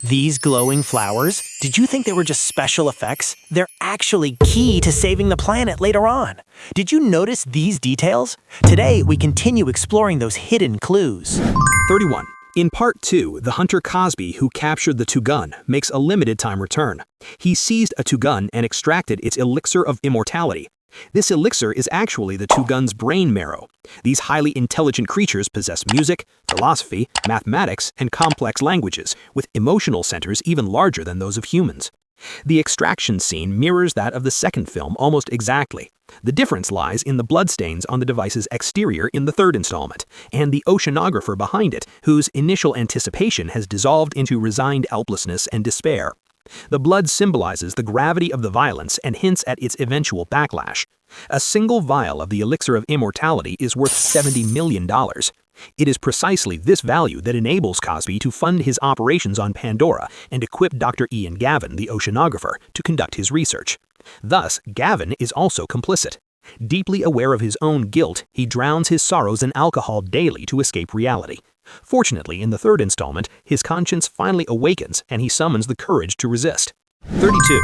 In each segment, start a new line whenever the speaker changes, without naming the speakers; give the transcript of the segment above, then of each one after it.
These glowing flowers? Did you think they were just special effects? They're actually key to saving the planet later on. Did you notice these details? Today, we continue exploring those hidden clues.
31. In Part 2, the hunter Cosby, who captured the Tugun, makes a limited-time return. He seized a Tugun and extracted its elixir of immortality. This elixir is actually the Tugun's brain marrow. These highly intelligent creatures possess music, philosophy, mathematics, and complex languages, with emotional centers even larger than those of humans. The extraction scene mirrors that of the second film almost exactly. The difference lies in the bloodstains on the device's exterior in the third installment, and the oceanographer behind it, whose initial anticipation has dissolved into resigned helplessness and despair. The blood symbolizes the gravity of the violence and hints at its eventual backlash. A single vial of the elixir of immortality is worth $70 million. It is precisely this value that enables Cosby to fund his operations on Pandora and equip Dr. Ian Gavin, the oceanographer, to conduct his research. Thus, Gavin is also complicit. Deeply aware of his own guilt, he drowns his sorrows in alcohol daily to escape reality. Fortunately, in the third installment, his conscience finally awakens and he summons the courage to resist. 32.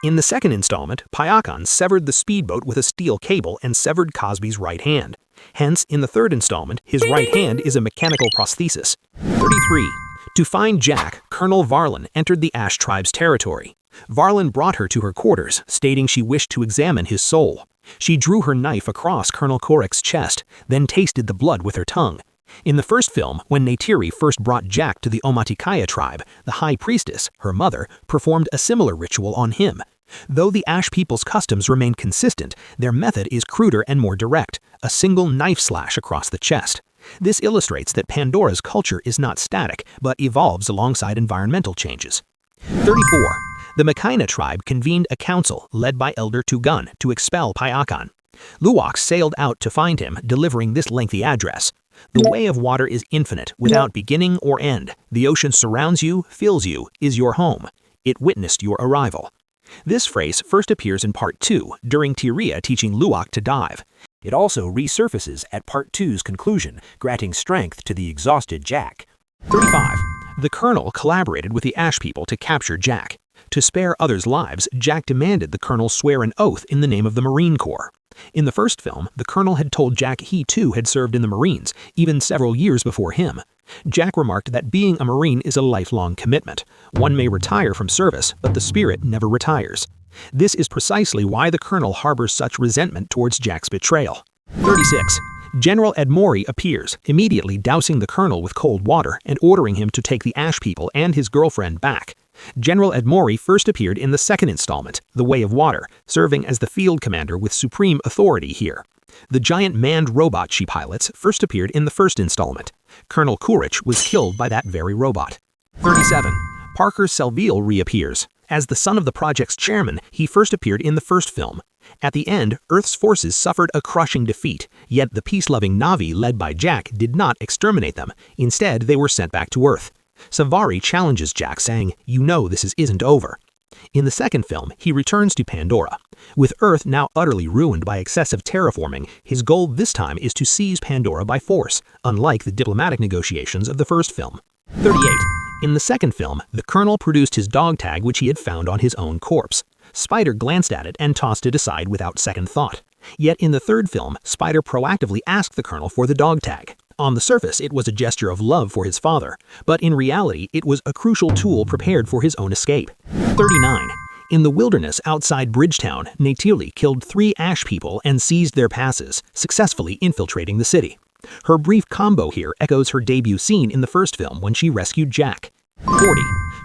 In the second installment, Payakon severed the speedboat with a steel cable and severed Cosby's right hand. Hence, in the third installment, his right hand is a mechanical prosthesis. 33. To find Jack, Colonel Varlan entered the Ash tribe's territory. Varlan brought her to her quarters, stating she wished to examine his soul. She drew her knife across Colonel Korek's chest, then tasted the blood with her tongue. In the first film, when Neytiri first brought Jack to the Omatikaya tribe, the High Priestess, her mother, performed a similar ritual on him. Though the Ash people's customs remain consistent, their method is cruder and more direct, a single knife slash across the chest. This illustrates that Pandora's culture is not static, but evolves alongside environmental changes. 34. The Makaina tribe convened a council led by Elder Tugun to expel Payakon. Luwak sailed out to find him, delivering this lengthy address. The way of water is infinite, without beginning or end. The ocean surrounds you, fills you, is your home. It witnessed your arrival. This phrase first appears in Part 2, during Tiria teaching Luwak to dive. It also resurfaces at Part 2's conclusion, granting strength to the exhausted Jack. 35. The Colonel collaborated with the Ash people to capture Jack. To spare others' lives, Jack demanded the Colonel swear an oath in the name of the Marine Corps. In the first film, the Colonel had told Jack he too had served in the Marines, even several years before him. Jack remarked that being a Marine is a lifelong commitment. One may retire from service, but the spirit never retires. This is precisely why the Colonel harbors such resentment towards Jack's betrayal. 36. General Edmori appears, immediately dousing the Colonel with cold water and ordering him to take the Ash people and his girlfriend back. General Edmori first appeared in the second installment, The Way of Water, serving as the field commander with supreme authority here. The giant manned robot she pilots first appeared in the first installment. Colonel Courage was killed by that very robot. 37. Parker Selviel reappears. As the son of the project's chairman, he first appeared in the first film. At the end, Earth's forces suffered a crushing defeat, yet the peace-loving Na'vi led by Jack did not exterminate them. Instead, they were sent back to Earth. Savari challenges Jack, saying, "You know this isn't over." In the second film, he returns to Pandora. With Earth now utterly ruined by excessive terraforming, his goal this time is to seize Pandora by force, unlike the diplomatic negotiations of the first film. 38. In the second film, the Colonel produced his dog tag which he had found on his own corpse. Spider glanced at it and tossed it aside without second thought. Yet in the third film, Spider proactively asked the Colonel for the dog tag. On the surface, it was a gesture of love for his father, but in reality, it was a crucial tool prepared for his own escape. 39. In the wilderness outside Bridgetown, Neytiri killed 3 Ash people and seized their passes, successfully infiltrating the city. Her brief combo here echoes her debut scene in the first film when she rescued Jack. 40.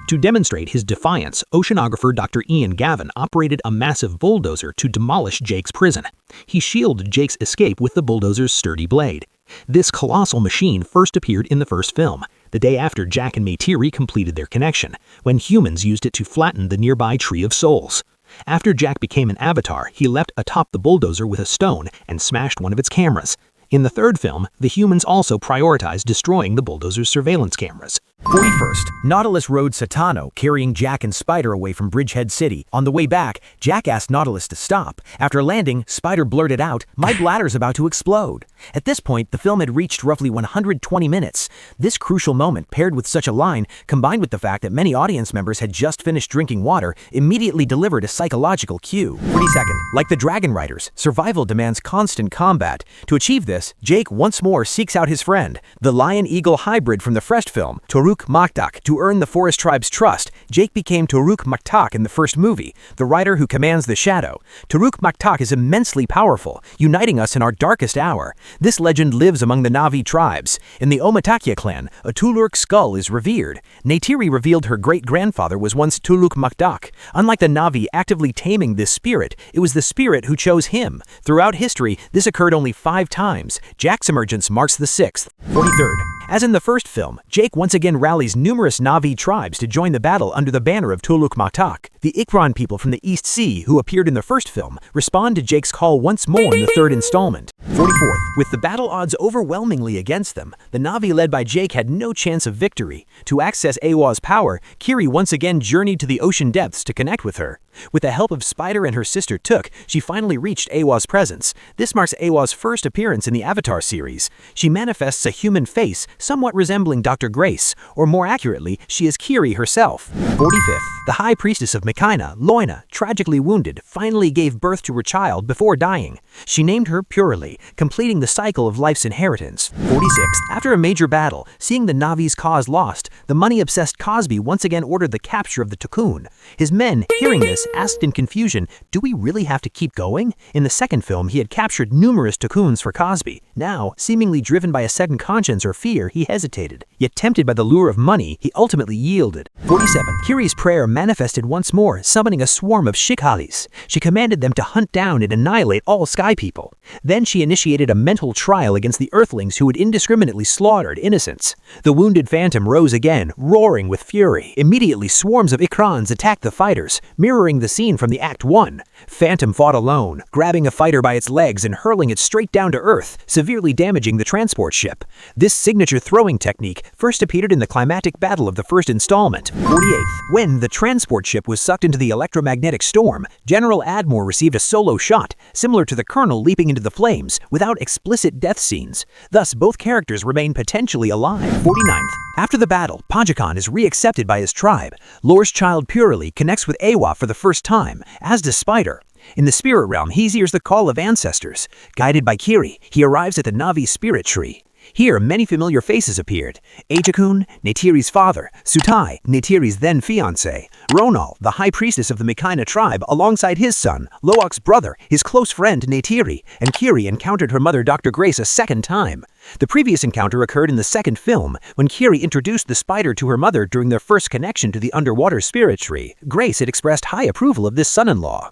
To demonstrate his defiance, oceanographer Dr. Ian Gavin operated a massive bulldozer to demolish Jake's prison. He shielded Jake's escape with the bulldozer's sturdy blade. This colossal machine first appeared in the first film, the day after Jack and Neytiri completed their connection, when humans used it to flatten the nearby Tree of Souls. After Jack became an avatar, he leapt atop the bulldozer with a stone and smashed one of its cameras. In the third film, the humans also prioritized destroying the bulldozer's surveillance cameras.
41st, Nautilus rode Satano, carrying Jack and Spider away from Bridgehead City. On the way back, Jack asked Nautilus to stop. After landing, Spider blurted out, "My bladder's about to explode." At this point, the film had reached roughly 120 minutes. This crucial moment, paired with such a line, combined with the fact that many audience members had just finished drinking water, immediately delivered a psychological cue. 42nd, like the Dragon Riders, survival demands constant combat. To achieve this, Jake once more seeks out his friend, the Lion-Eagle hybrid from the first film, Toruk Maktak. To earn the Forest Tribe's trust, Jake became Toruk Maktak in the first movie, the rider who commands the shadow. Toruk Maktak is immensely powerful, uniting us in our darkest hour. This legend lives among the Na'vi tribes. In the Omatikaya clan, a Tulurk skull is revered. Neytiri revealed her great-grandfather was once Tuluk Maktak. Unlike the Na'vi actively taming this spirit, it was the spirit who chose him. Throughout history, this occurred only 5 times. Jack's emergence marks the 6th. 43rd. As in the first film, Jake once again rallies numerous Na'vi tribes to join the battle under the banner of Tuluk Maktak. The Ikran people from the East Sea, who appeared in the first film, respond to Jake's call once more in the 3rd installment. 44th. With the battle odds overwhelmingly against them, the Na'vi led by Jake had no chance of victory. To access Eywa's power, Kiri once again journeyed to the ocean depths to connect with her. With the help of Spider and her sister Took, she finally reached Eywa's presence. This marks Eywa's first appearance in the Avatar series. She manifests a human face, somewhat resembling Dr. Grace, or more accurately, she is Kiri herself. 45th. The High Priestess of Mikaina, Loina, tragically wounded, finally gave birth to her child before dying. She named her Purely, completing the cycle of life's inheritance. 46th. After a major battle, seeing the Na'vi's cause lost, the money-obsessed Cosby once again ordered the capture of the Tikkun. His men, hearing this, asked in confusion, "Do we really have to keep going?" In the second film, he had captured numerous Tikkuns for Cosby. Now, seemingly driven by a second conscience or fear, he hesitated. Yet tempted by the lure of money, he ultimately yielded. 47. Kiri's prayer manifested once more, summoning a swarm of Shikhalis. She commanded them to hunt down and annihilate all Sky People. Then she initiated a mental trial against the Earthlings who had indiscriminately slaughtered innocents. The wounded Phantom rose again, roaring with fury. Immediately, swarms of Ikrans attacked the fighters, mirroring the scene from the Act 1. Phantom fought alone, grabbing a fighter by its legs and hurling it straight down to Earth, severely damaging the transport ship. This signature throwing technique first appeared in the climactic battle of the first installment. 48th. When the transport ship was sucked into the electromagnetic storm, General Admore received a solo shot, similar to the Colonel leaping into the flames, without explicit death scenes. Thus, both characters remain potentially alive. 49th. After the battle, Pajakan is reaccepted by his tribe. Lore's child Purely connects with Eywa for the first time, as does Spider. In the spirit realm, he hears the call of ancestors. Guided by Kiri, he arrives at the Na'vi spirit tree. Here, many familiar faces appeared. Ajakun, Neytiri's father, Sutai, Neytiri's then-fiancé, Ronal, the high priestess of the Mikaina tribe, alongside his son, Loak's brother, his close friend Neytiri, and Kiri encountered her mother Dr. Grace a second time. The previous encounter occurred in the second film, when Kiri introduced the spider to her mother during their first connection to the underwater spirit tree. Grace had expressed high approval of this son-in-law.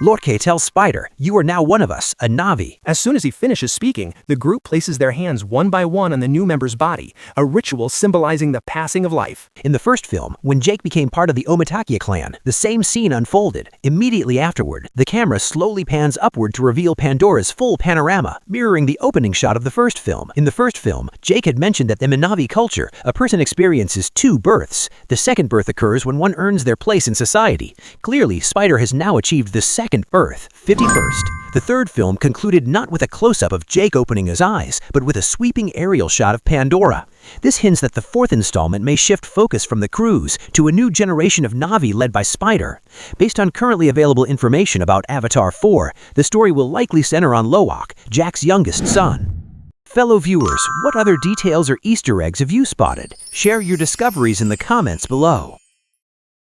Lorke tells Spider, "You are now one of us, a Na'vi."
As soon as he finishes speaking, the group places their hands one by one on the new member's body, a ritual symbolizing the passing of life.
In the first film, when Jake became part of the Omatikaya clan, the same scene unfolded. Immediately afterward, the camera slowly pans upward to reveal Pandora's full panorama, mirroring the opening shot of the first film. In the first film, Jake had mentioned that in the Na'vi culture, a person experiences 2 births. The second birth occurs when one earns their place in society. Clearly, Spider has now achieved the second birth. 51st. The third film concluded not with a close-up of Jake opening his eyes, but with a sweeping aerial shot of Pandora. This hints that the fourth installment may shift focus from the cruise to a new generation of Na'vi led by Spider. Based on currently available information about Avatar 4, the story will likely center on Loak, Jack's youngest son. Fellow viewers, what other details or Easter eggs have you spotted? Share your discoveries in the comments below.